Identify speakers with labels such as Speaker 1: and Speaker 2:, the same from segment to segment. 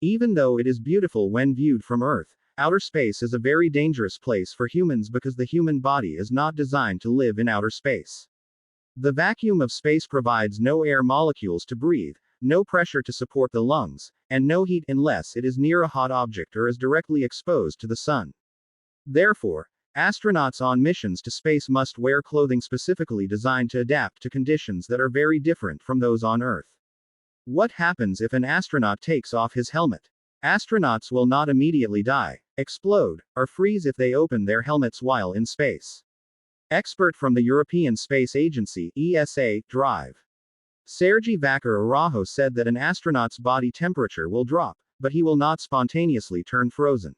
Speaker 1: Even though it is beautiful when viewed from Earth, outer space is a very dangerous place for humans because the human body is not designed to live in outer space. The vacuum of space provides no air molecules to breathe, no pressure to support the lungs, and no heat unless it is near a hot object or is directly exposed to the sun. Therefore, astronauts on missions to space must wear clothing specifically designed to adapt to conditions that are very different from those on Earth. What happens if an astronaut takes off his helmet? Astronauts will not immediately die, explode, or freeze if they open their helmets while in space. Expert from the European Space Agency (ESA) Drive. Sergi Vaquer Araujo said that an astronaut's body temperature will drop, but he will not spontaneously turn frozen.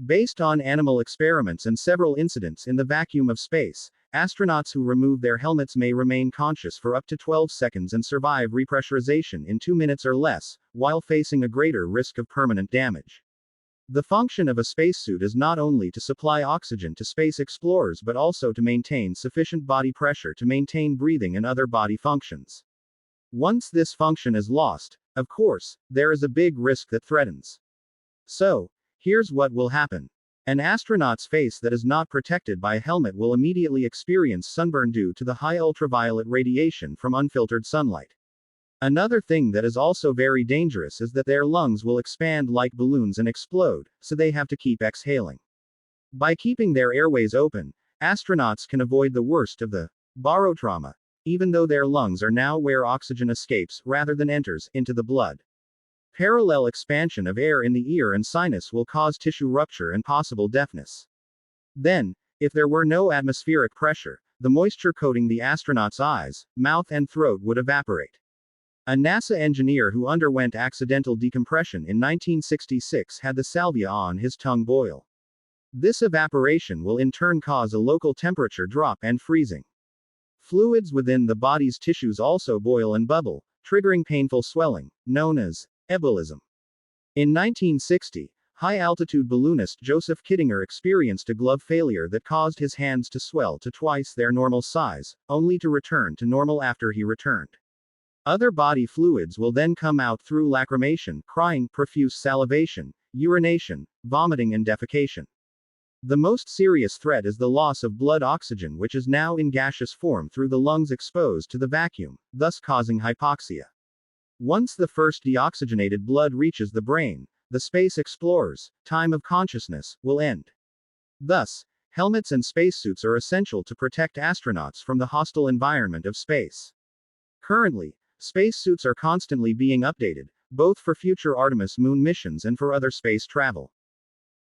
Speaker 1: Based on animal experiments and several incidents in the vacuum of space, astronauts who remove their helmets may remain conscious for up to 12 seconds and survive repressurization in 2 minutes or less, while facing a greater risk of permanent damage. The function of a spacesuit is not only to supply oxygen to space explorers but also to maintain sufficient body pressure to maintain breathing and other body functions. Once this function is lost, of course, there is a big risk that threatens. So, here's what will happen. An astronaut's face that is not protected by a helmet will immediately experience sunburn due to the high ultraviolet radiation from unfiltered sunlight. Another thing that is also very dangerous is that their lungs will expand like balloons and explode, so they have to keep exhaling. By keeping their airways open, astronauts can avoid the worst of the barotrauma, even though their lungs are now where oxygen escapes, rather than enters, into the blood. Parallel expansion of air in the ear and sinus will cause tissue rupture and possible deafness. Then, if there were no atmospheric pressure, the moisture coating the astronaut's eyes, mouth and throat would evaporate. A NASA engineer who underwent accidental decompression in 1966 had the salvia on his tongue boil. This evaporation will in turn cause a local temperature drop and freezing. Fluids within the body's tissues also boil and bubble, triggering painful swelling, known as embolism. In 1960, high-altitude balloonist Joseph Kittinger experienced a glove failure that caused his hands to swell to twice their normal size, only to return to normal after he returned. Other body fluids will then come out through lacrimation, crying, profuse salivation, urination, vomiting and defecation. The most serious threat is the loss of blood oxygen, which is now in gaseous form through the lungs exposed to the vacuum, thus causing hypoxia. Once the first deoxygenated blood reaches the brain, the space explorer's time of consciousness will end. Thus, helmets and spacesuits are essential to protect astronauts from the hostile environment of space. Currently, spacesuits are constantly being updated, both for future Artemis moon missions and for other space travel.